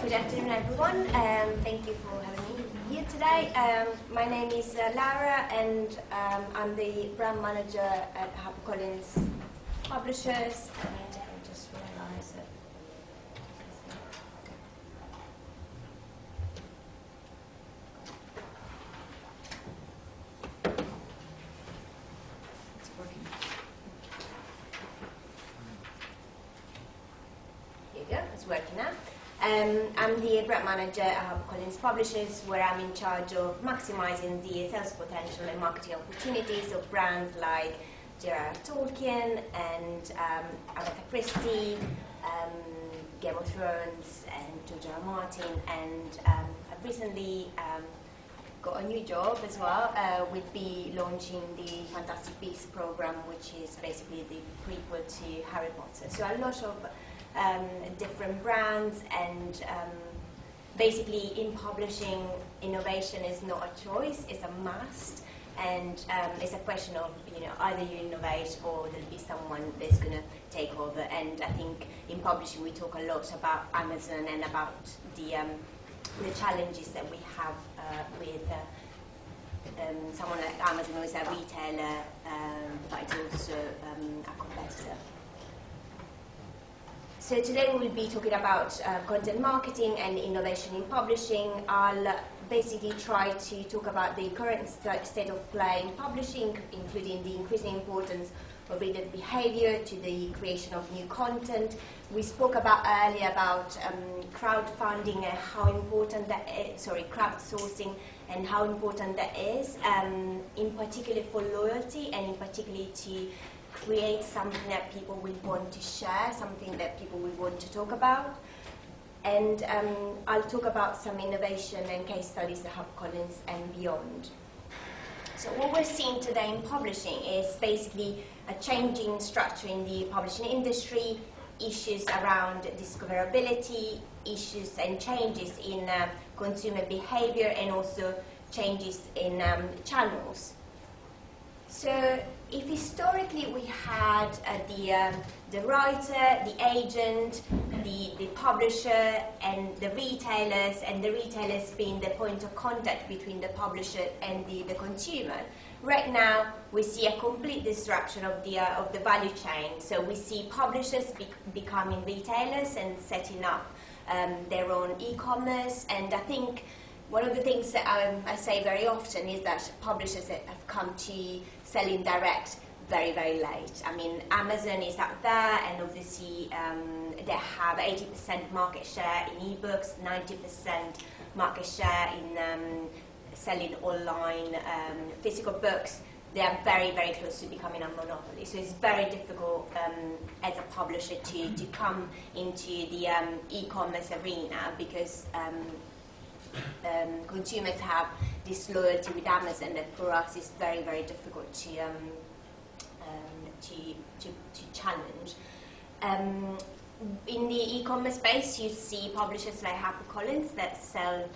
Good afternoon, everyone. Thank you for having me here today. My name is Lara, and I'm the brand manager at HarperCollins Publishers. And I just realised that. It's working. Here you go. It's working now. I'm the brand manager at HarperCollins Publishers, where I'm in charge of maximising the sales potential and marketing opportunities of brands like J.R.R. Tolkien and Agatha Christie, Game of Thrones, and George R. R. Martin. And I've recently got a new job as well. We'll be launching the Fantastic Beasts program, which is basically the prequel to Harry Potter. So a lot of different brands, and basically in publishing, innovation is not a choice, it's a must, and it's a question of, either you innovate or there'll be someone that's going to take over. And I think in publishing we talk a lot about Amazon and about the challenges that we have with someone like Amazon, who is a retailer, but it's also a competitor. So today we will be talking about content marketing and innovation in publishing. I'll basically try to talk about the current state of play in publishing, including the increasing importance of reader behaviour to the creation of new content. We spoke about earlier about crowdfunding and how important that is, crowdsourcing and how important that is, in particular for loyalty, and in particular to create something that people will want to share, something that people will want to talk about. And I'll talk about some innovation and case studies at HarperCollins and beyond. So what we're seeing today in publishing is basically a changing structure in the publishing industry, issues around discoverability, issues and changes in consumer behavior, and also changes in channels. So if historically we had the writer, the agent, the publisher, and the retailers being the point of contact between the publisher and the consumer, right now we see a complete disruption of the value chain. So we see publishers becoming retailers and setting up their own e-commerce. And I think one of the things that I say very often is that publishers have come to selling direct very, very late. I mean, Amazon is out there, and obviously they have 80% market share in ebooks, 90% market share in selling online physical books. They are very, very close to becoming a monopoly. So it's very difficult as a publisher to come into the e-commerce arena, because consumers have this loyalty with Amazon that for us is very, very difficult to challenge. In the e-commerce space, you see publishers like HarperCollins that sell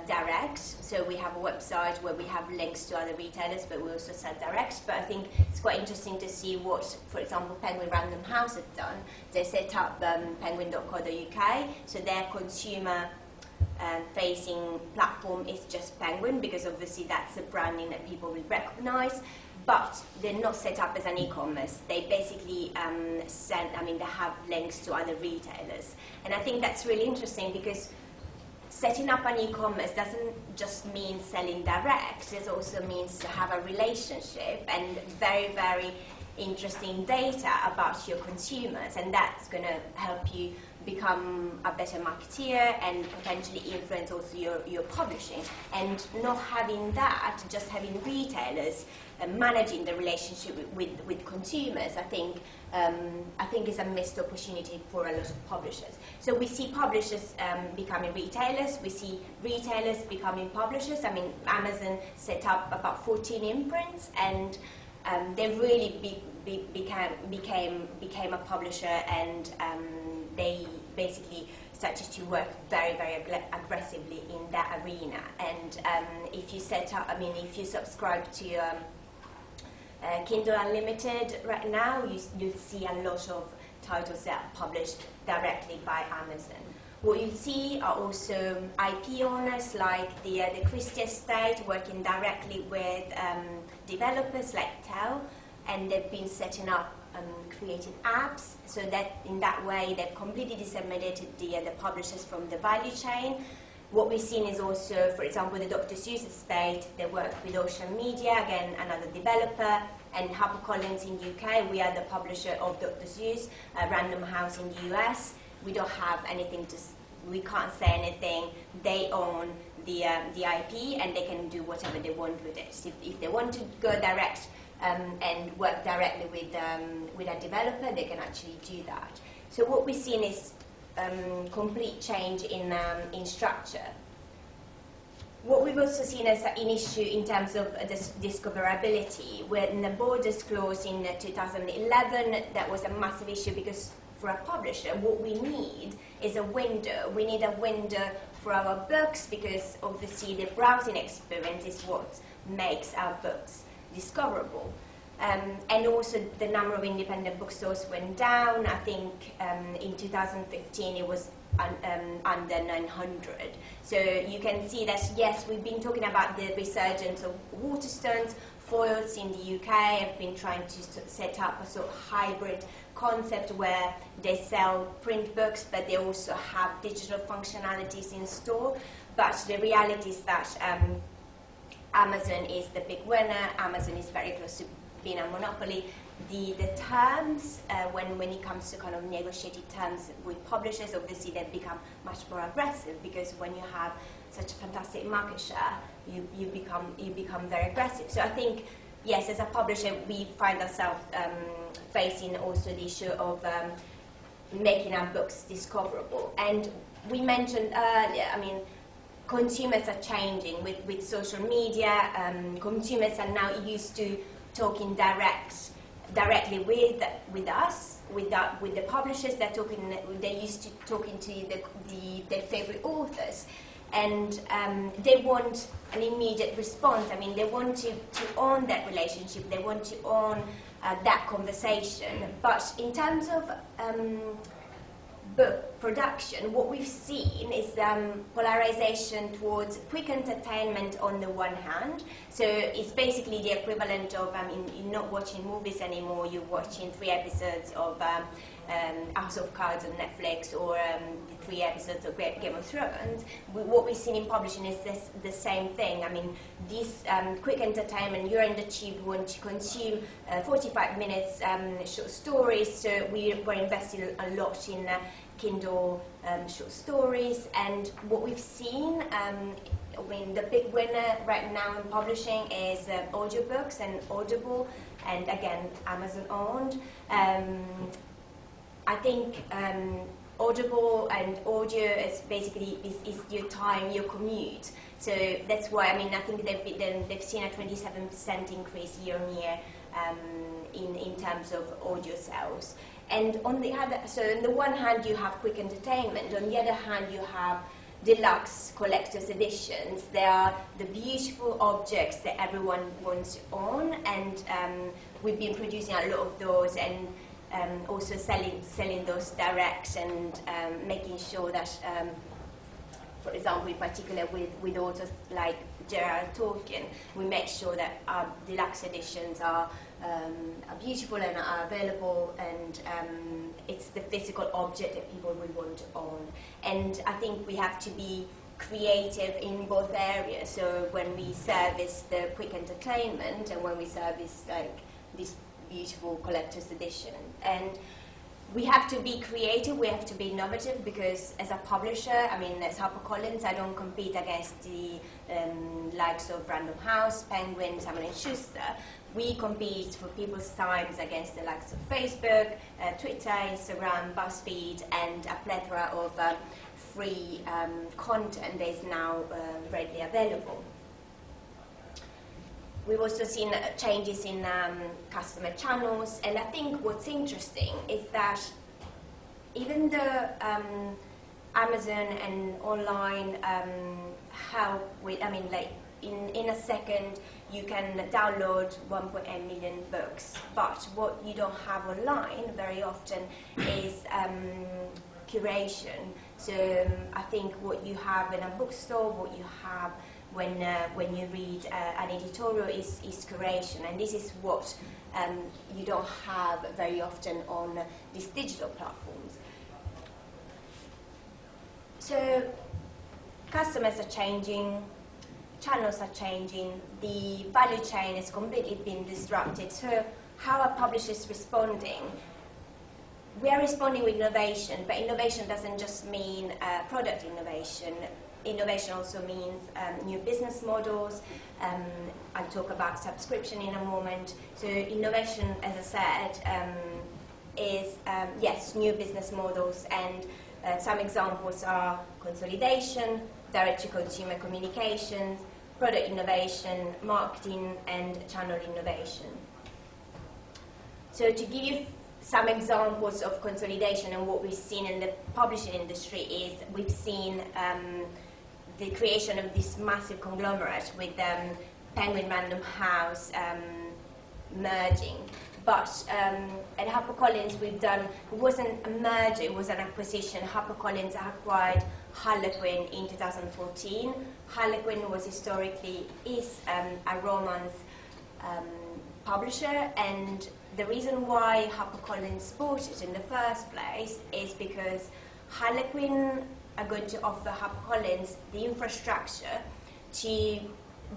direct. So we have a website where we have links to other retailers, but we also sell direct. But I think it's quite interesting to see what, for example, Penguin Random House have done. They set up penguin.co.uk, so their consumer facing platform is just Penguin, because obviously that's a branding that people will recognise, but they're not set up as an e-commerce. They basically they have links to other retailers. And I think that's really interesting, because setting up an e-commerce doesn't just mean selling direct, it also means to have a relationship and very, very interesting data about your consumers, and that's going to help you become a better marketeer and potentially influence also your publishing. And not having that, just having retailers managing the relationship with consumers, I think is a missed opportunity for a lot of publishers. So we see publishers becoming retailers, we see retailers becoming publishers. I mean, Amazon set up about 14 imprints, and they really became a publisher, and they basically started to work very, very aggressively in that arena. And if you subscribe to Kindle Unlimited right now, you'll see a lot of titles that are published directly by Amazon. What you see are also IP owners like the Christie Estate working directly with developers like Tel, and they've been setting up creating apps, so that in that way they've completely disseminated the publishers from the value chain. What we've seen is also, for example, the Dr. Seuss Estate, they work with Ocean Media, again another developer, and HarperCollins in UK, we are the publisher of Dr. Seuss, Random House in the US. We don't have anything to, we can't say anything. They own the IP and they can do whatever they want with it. So if they want to go direct and work directly with a developer, they can actually do that. So what we've seen is complete change in structure. What we've also seen as an issue in terms of discoverability, when the borders closed in 2011, that was a massive issue because for a publisher, what we need is a window. We need a window for our books because obviously the browsing experience is what makes our books discoverable. And also the number of independent bookstores went down. I think in 2015 it was under 900. So you can see that, yes, we've been talking about the resurgence of Waterstones. Foyles in the UK have been trying to set up a sort of hybrid concept where they sell print books, but they also have digital functionalities in store. But the reality is that Amazon is the big winner. Amazon is very close to being a monopoly. The terms, when it comes to kind of negotiated terms with publishers, obviously they've become much more aggressive because when you have such a fantastic market share, you become very aggressive. So I think, yes, as a publisher, we find ourselves facing also the issue of making our books discoverable. And we mentioned earlier, I mean, consumers are changing with social media. Consumers are now used to talking directly with us, with the publishers. They're used to talking to their favorite authors, and they want an immediate response. I mean, they want to own that relationship. They want to own that conversation. But in terms of book production, what we've seen is polarization towards quick entertainment on the one hand. So it's basically the equivalent of, you're not watching movies anymore, you're watching 3 episodes of House of Cards on Netflix, or 3 episodes of Game of Thrones. What we've seen in publishing is the same thing. I mean, this quick entertainment, you're in the tube, want to consume 45 minutes short stories, so we're investing a lot in Kindle short stories. And what we've seen, I mean, the big winner right now in publishing is audiobooks and Audible, and again, Amazon owned. I think Audible and audio is basically is your time, your commute. So that's why, I mean, I think they've seen a 27% increase year on year in terms of audio sales. And on the other, so on the one hand you have quick entertainment, on the other hand you have deluxe collector's editions. They are the beautiful objects that everyone wants to own, and we've been producing a lot of those, and also selling those direct, and making sure that, for example, in particular with authors like J.R.R. Tolkien, we make sure that our deluxe editions are beautiful and are available, and it's the physical object that people will want to own. And I think we have to be creative in both areas. So when we service the quick entertainment, and when we service like this beautiful collector's edition, and we have to be creative, we have to be innovative, because as a publisher, I mean, as HarperCollins, I don't compete against the likes of Random House, Penguin, Simon & Schuster. We compete for people's times against the likes of Facebook, Twitter, Instagram, BuzzFeed, and a plethora of free content that is now readily available. We've also seen changes in customer channels, and I think what's interesting is that even though Amazon and online help with, I mean, like in a second you can download 1.8 million books, but what you don't have online very often is curation. So I think what you have in a bookstore, what you have when you read an editorial is curation, and this is what you don't have very often on these digital platforms. So customers are changing, channels are changing, the value chain has completely been disrupted. So how are publishers responding? We are responding with innovation, but innovation doesn't just mean product innovation. Innovation also means new business models. I'll talk about subscription in a moment. So innovation, as I said, is, yes, new business models, and some examples are consolidation, direct-to-consumer communications, product innovation, marketing, and channel innovation. So to give you some examples of consolidation and what we've seen in the publishing industry is we've seen the creation of this massive conglomerate with Penguin Random House merging. But at HarperCollins we've done, it wasn't a merger, it was an acquisition. HarperCollins acquired Harlequin in 2014. Harlequin was historically a romance publisher, and the reason why HarperCollins bought it in the first place is because Harlequin are going to offer HarperCollins the infrastructure to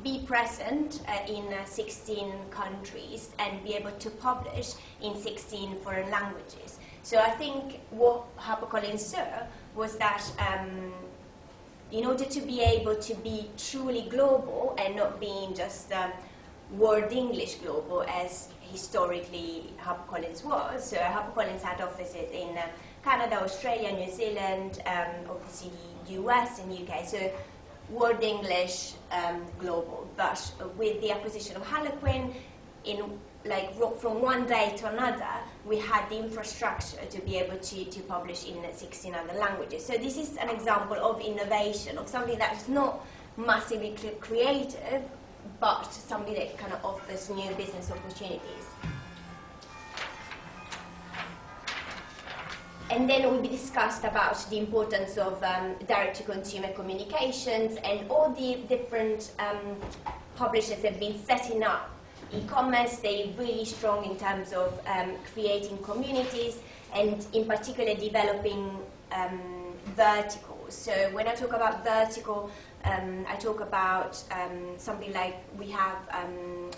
be present in 16 countries and be able to publish in 16 foreign languages. So I think what HarperCollins saw was that in order to be able to be truly global and not being just World English global as historically HarperCollins was. So HarperCollins had offices in Canada, Australia, New Zealand, obviously US and UK. So World English global. But with the acquisition of Harlequin, from one day to another, we had the infrastructure to be able to publish in 16 other languages. So this is an example of innovation, of something that is not massively creative, but something that kind of offers new business opportunities. And then we discussed about the importance of direct-to-consumer communications, and all the different publishers have been setting up e-commerce. They're really strong in terms of creating communities, and in particular developing verticals. So when I talk about vertical, I talk about something like we have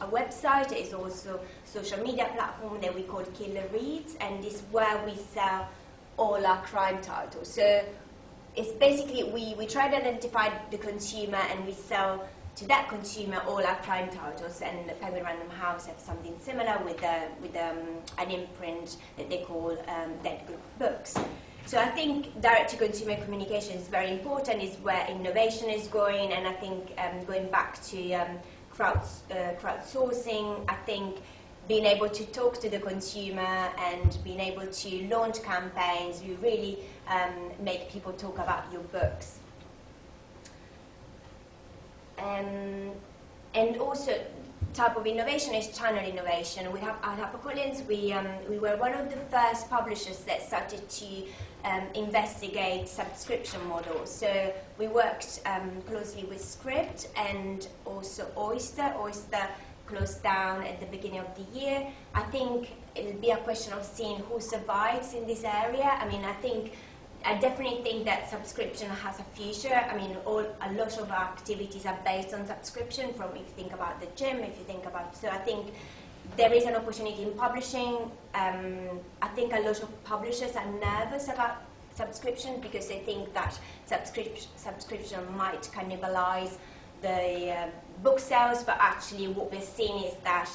a website. It's also a social media platform that we call Killer Reads, and this is where we sell all our crime titles. So it's basically we try to identify the consumer and we sell to that consumer all our crime titles, and Penguin Random House have something similar with an imprint that they call Dead Group Books. So I think direct-to-consumer communication is very important, is where innovation is going, and I think going back to crowdsourcing, I think being able to talk to the consumer and being able to launch campaigns, you really make people talk about your books. And also, type of innovation is channel innovation. We have at HarperCollins, we were one of the first publishers that started to investigate subscription models. So we worked closely with Script and also Oyster. Oyster closed down at the beginning of the year. I think it'll be a question of seeing who survives in this area. I mean, I definitely think that subscription has a future. I mean, a lot of our activities are based on subscription, from if you think about the gym, if you think about, so I think there is an opportunity in publishing. I think a lot of publishers are nervous about subscription because they think that subscription might cannibalize the book sales, but actually what we're seeing is that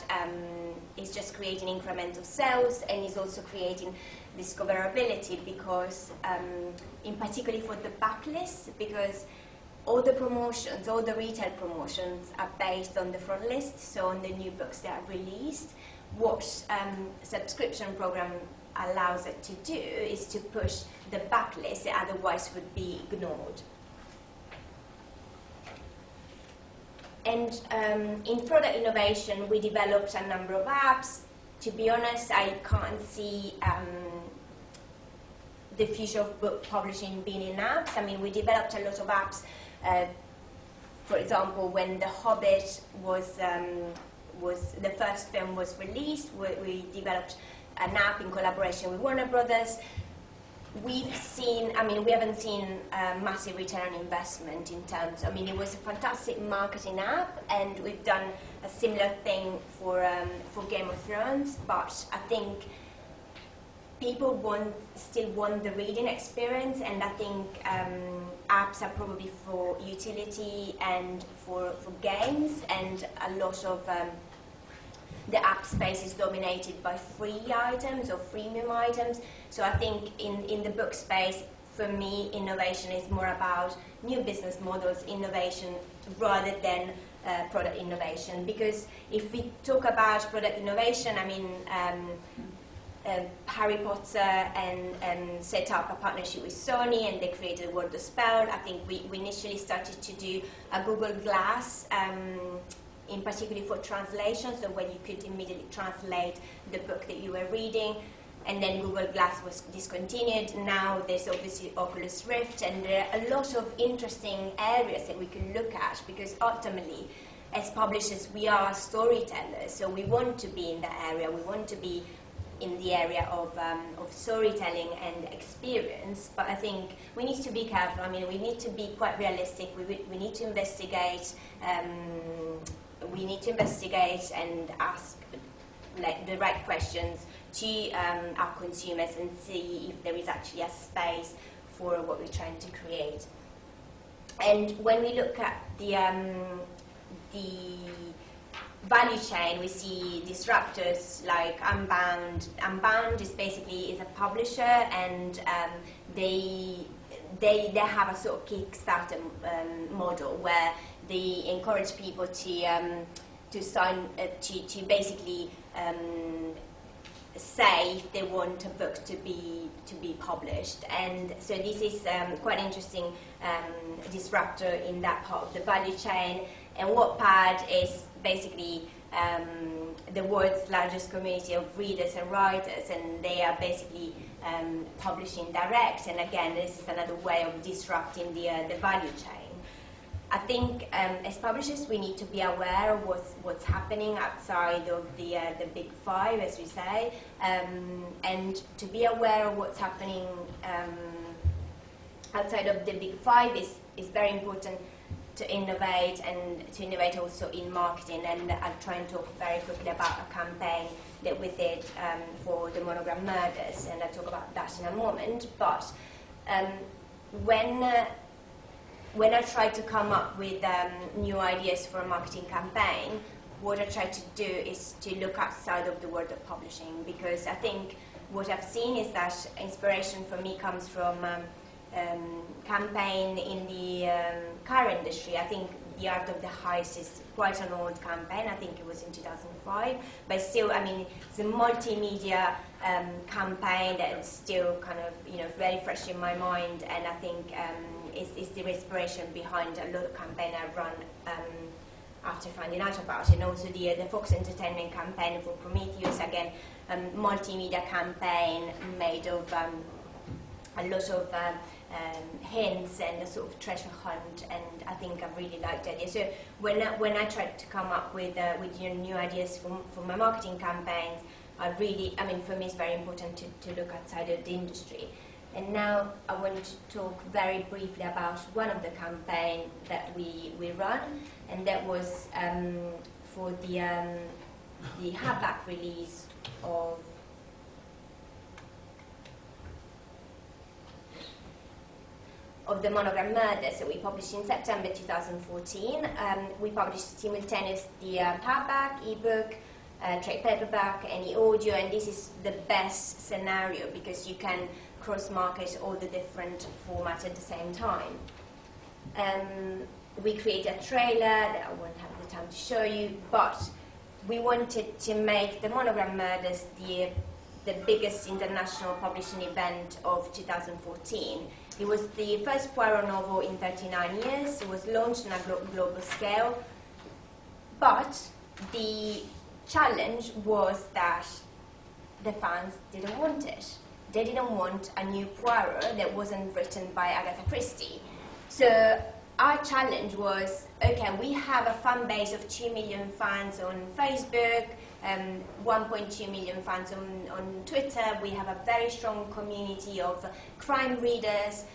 it's just creating incremental sales, and it's also creating discoverability, because in particular for the backlist, because all the promotions, all the retail promotions are based on the front list, so on the new books that are released. What subscription program allows it to do is to push the backlist that otherwise would be ignored. And in product innovation, we developed a number of apps. To be honest, I can't see the future of book publishing being in apps. I mean, we developed a lot of apps. For example, when The Hobbit was the first film was released, we developed an app in collaboration with Warner Brothers. We've seen, I mean, we haven't seen a massive return on investment in terms, I mean, it was a fantastic marketing app, and we've done a similar thing for Game of Thrones, but I think people still want the reading experience, and I think apps are probably for utility and for games, and a lot of the app space is dominated by free items or freemium items. So I think in the book space, for me, innovation is more about new business models, innovation, rather than product innovation. Because if we talk about product innovation, I mean, Harry Potter and set up a partnership with Sony, and they created Word of Spell. I think we initially started to do a Google Glass, in particular for translation, so when you could immediately translate the book that you were reading, and then Google Glass was discontinued. Now there's obviously Oculus Rift, and there are a lot of interesting areas that we can look at, because ultimately, as publishers, we are storytellers, so we want to be in that area. We want to be in the area of storytelling and experience, but I think we need to be careful. I mean, we need to be quite realistic. We need to investigate. We need to investigate and ask the right questions to our consumers and see if there is actually a space for what we're trying to create. And when we look at the value chain, we see disruptors like Unbound. Unbound is a publisher, and they have a sort of Kickstarter model where they encourage people to sign to basically say if they want a book to be published. And so this is quite interesting disruptor in that part of the value chain. And Wattpad is basically the world's largest community of readers and writers, and they are basically publishing direct. And again, this is another way of disrupting the value chain. I think as publishers, we need to be aware of what's happening outside of the big five, as we say, and to be aware of what's happening outside of the big five is very important to innovate, and to innovate also in marketing. And I'll try and talk very quickly about a campaign that we did for the Monogram Murders, and I'll talk about that in a moment. But when I try to come up with new ideas for a marketing campaign, what I try to do is to look outside of the world of publishing, because I think what I've seen is that inspiration for me comes from campaign in the car industry. I think The Art of the Heist is quite an old campaign. I think it was in 2005, but still, I mean, it's a multimedia campaign that's still kind of, very fresh in my mind, and I think is the inspiration behind a lot of campaigns I've run after finding out about it. And also the Fox Entertainment campaign for Prometheus, again, multimedia campaign made of a lot of hints and a sort of treasure hunt, and I think I really liked the idea. So when I tried to come up with new ideas for my marketing campaigns, for me it's very important to look outside of the industry. And now I want to talk very briefly about one of the campaigns that we run, and that was for the hardback release of the Monogram Murders that we published in September 2014. We published simultaneously the hardback, ebook, trade paperback, any audio, and this is the best scenario because you can cross-market all the different formats at the same time. We created a trailer that I won't have the time to show you, but we wanted to make the Monogram Murders the biggest international publishing event of 2014. It was the first Poirot novel in 39 years. It was launched on a global scale, but the challenge was that the fans didn't want it. they didn't want a new Poirot that wasn't written by Agatha Christie. So our challenge was, okay, we have a fan base of 2 million fans on Facebook, 1.2 million fans on Twitter. We have a very strong community of crime readers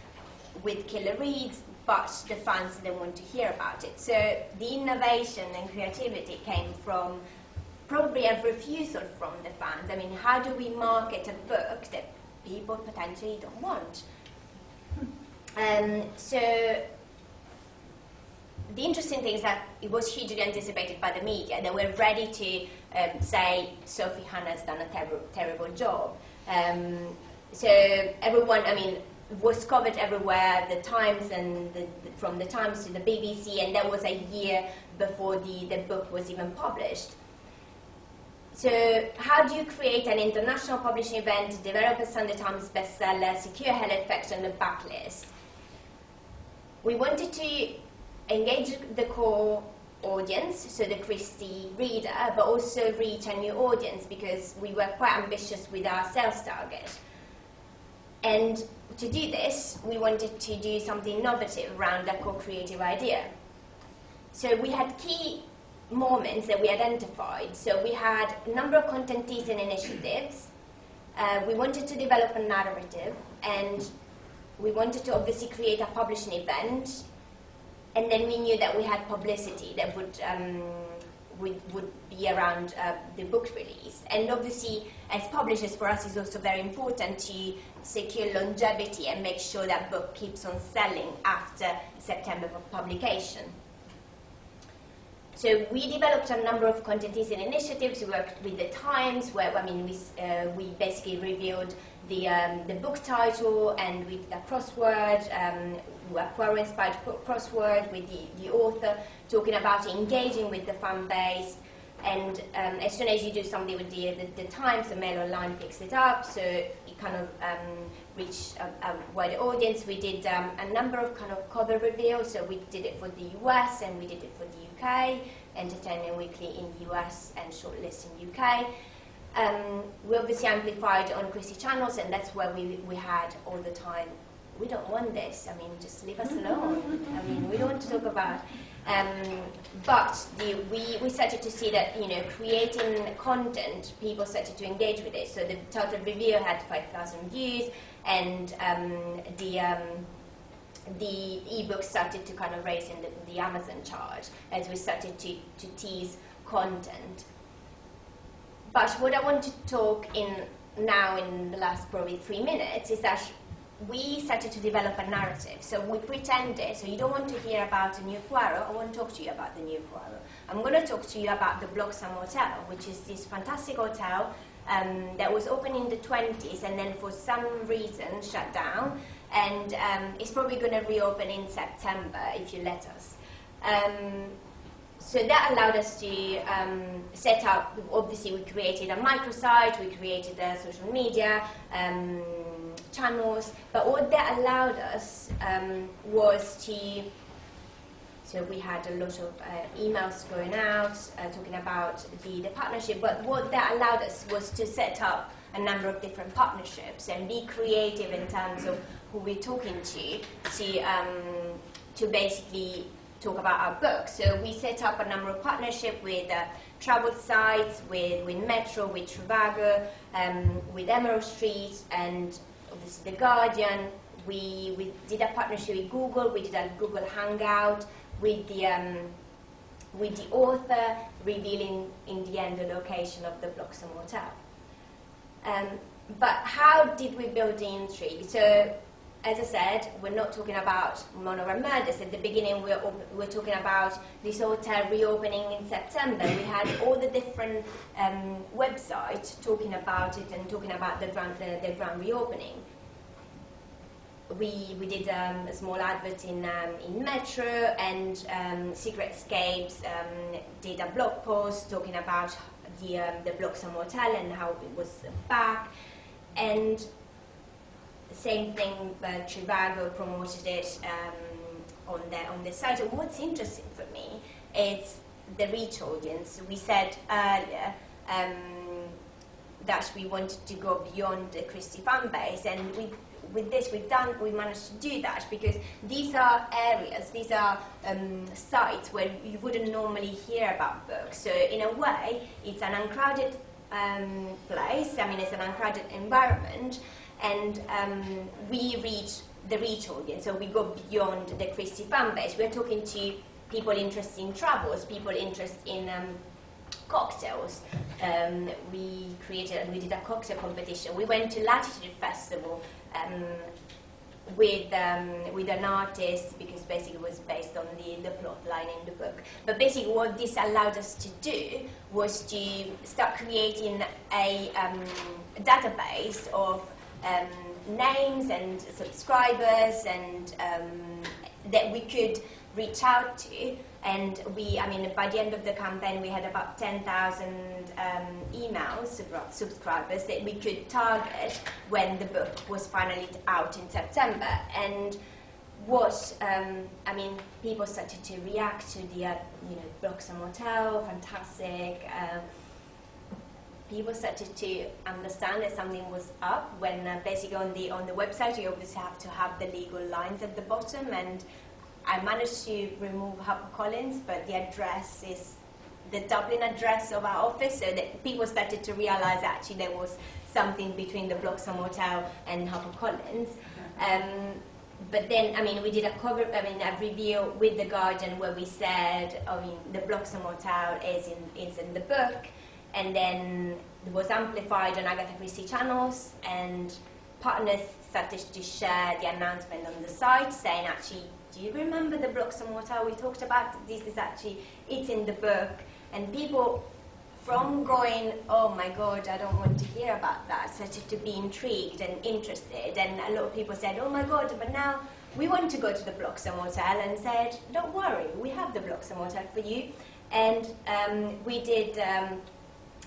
with killer reads, but the fans didn't want to hear about it. So the innovation and creativity came from probably a refusal from the fans. I mean, how do we market a book that people potentially don't want? So the interesting thing is that it was hugely anticipated by the media. They were ready to say Sophie Hannah's done a terrible job. So everyone, I mean, was covered everywhere, the Times and from the Times to the BBC, and that was a year before the book was even published. So how do you create an international publishing event, develop a Sunday Times bestseller, secure halo effect on the backlist? We wanted to engage the core audience, so the Christie reader, but also reach a new audience because we were quite ambitious with our sales target. And to do this, we wanted to do something innovative around a co-creative idea. So we had key moments that we identified. So we had a number of content teasing initiatives. We wanted to develop a narrative, and we wanted to obviously create a publishing event. And then we knew that we had publicity that would be around the book release. And obviously, as publishers, for us, it's also very important to secure longevity and make sure that book keeps on selling after September of publication. So we developed a number of content teasing initiatives. We worked with the Times, where we basically revealed the book title, and we did a crossword, a Poirot-inspired crossword with the author, talking about engaging with the fan base. And as soon as you do something with the Times, the Mail Online picks it up, so you kind of reach a wider audience. We did a number of kind of cover reveals, so we did it for the US and we did it for the UK, Entertainment Weekly in the US and Shortlist in the UK. We obviously amplified on Christie channels, and that's where we had all the time, we don't want this, I mean, just leave us alone. I mean, we don't want to talk about. But we started to see that, you know, creating content, people started to engage with it. So the total review had 5,000 views, and the ebook started to kind of raise in the Amazon chart as we started to tease content. But what I want to talk now in the last probably 3 minutes is that we started to develop a narrative. So we pretended, so you don't want to hear about a new Poirot, I want to talk to you about the new Poirot. I'm going to talk to you about the Bloxham Hotel, which is this fantastic hotel that was open in the 20s and then for some reason shut down, and it's probably going to reopen in September if you let us. So that allowed us to set up, obviously we created a microsite, we created social media channels, but what that allowed us was to, so we had a lot of emails going out talking about the partnership, but what that allowed us was to set up a number of different partnerships and be creative in terms of who we're talking to basically talk about our book. So we set up a number of partnerships with travel sites, with Metro, with Trivago, with Emerald Street, and obviously The Guardian. We did a partnership with Google. We did a Google Hangout with the author, revealing in the end the location of the Bloxham Hotel. But how did we build the intrigue? So, as I said, we're not talking about monorail murders. At the beginning, we're talking about this hotel reopening in September. We had all the different websites talking about it and talking about the grand reopening. We did a small advert in Metro, and Secret Escapes did a blog post talking about the Bloxham Hotel and how it was back. And same thing, but Trivago promoted it on the site. And what's interesting for me is the reach audience. We said earlier, that we wanted to go beyond the Christie fan base, and with this we managed to do that, because these are areas, these are sites where you wouldn't normally hear about books. So in a way, it's an uncrowded place. I mean, it's an uncrowded environment, and we reach the reach audience. So we go beyond the Christie fan base. We're talking to people interested in travels, people interested in cocktails. We did a cocktail competition. We went to Latitude Festival with an artist, because basically it was based on the plot line in the book. But basically what this allowed us to do was to start creating a database of names and subscribers, and that we could reach out to. And by the end of the campaign, we had about 10,000 emails about subscribers that we could target when the book was finally out in September. And what, people started to react to the, Bloxham Hotel, fantastic. People started to understand that something was up when basically on the website you obviously have to have the legal lines at the bottom, and I managed to remove HarperCollins, but the address is the Dublin address of our office, so that people started to realise actually there was something between the Bloxham Hotel and HarperCollins. But then, we did a review with The Guardian where we said, the Bloxham Hotel is in the book, and then it was amplified on Agatha Christie channels, and partners started to share the announcement on the site saying, actually, do you remember the Bloxham Hotel we talked about? This is actually, it's in the book. And people from going, oh my God, I don't want to hear about that, started to be intrigued and interested. And a lot of people said, oh my God, but now we want to go to the Bloxham Hotel, and said, don't worry, we have the Bloxham Hotel for you. And we did,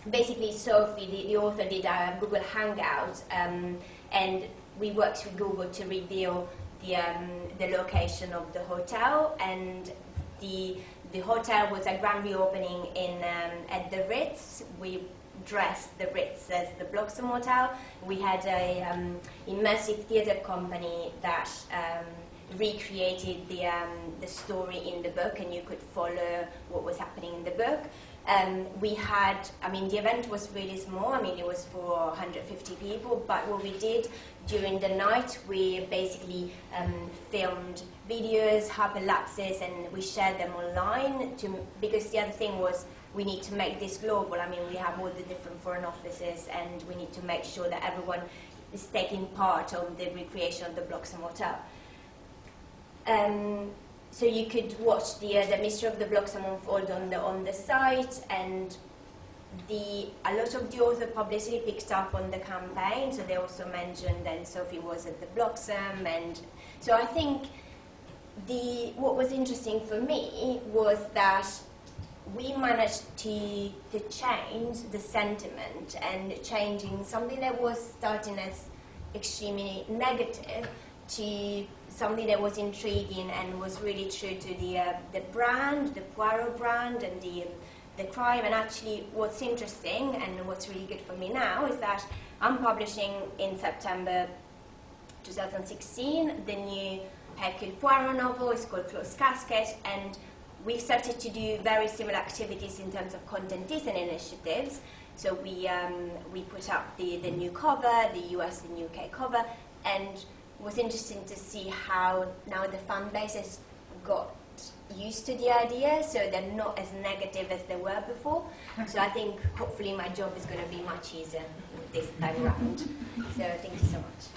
basically Sophie, the author, did a Google Hangout, and we worked with Google to reveal the location of the hotel, and the hotel was a grand reopening at the Ritz. We dressed the Ritz as the Bloxham Hotel. We had a immersive theatre company that recreated the story in the book, and you could follow what was happening in the book. We had, the event was really small. It was for 150 people, but what we did during the night, we basically filmed videos, hyperlapses, and we shared them online, because the other thing was we need to make this global. We have all the different foreign offices, and we need to make sure that everyone is taking part of the recreation of the Bloxham Hotel. So you could watch the mystery of the Bloxham unfold on the site, and a lot of the author publicity picked up on the campaign. So they also mentioned that Sophie was at the Bloxham, and so I think what was interesting for me was that we managed to change the sentiment, and changing something that was starting as extremely negative to something that was intriguing and was really true to the brand, the Poirot brand, and the crime. And actually what's interesting and what's really good for me now is that I'm publishing in September 2016 the new Hercule Poirot novel. It's called Closed Casket, and we've started to do very similar activities in terms of content design initiatives. So we put up the new cover, the US and UK cover, and it was interesting to see how now the fan base has got used to the idea, so they're not as negative as they were before. So I think hopefully my job is going to be much easier this time around. So thank you so much.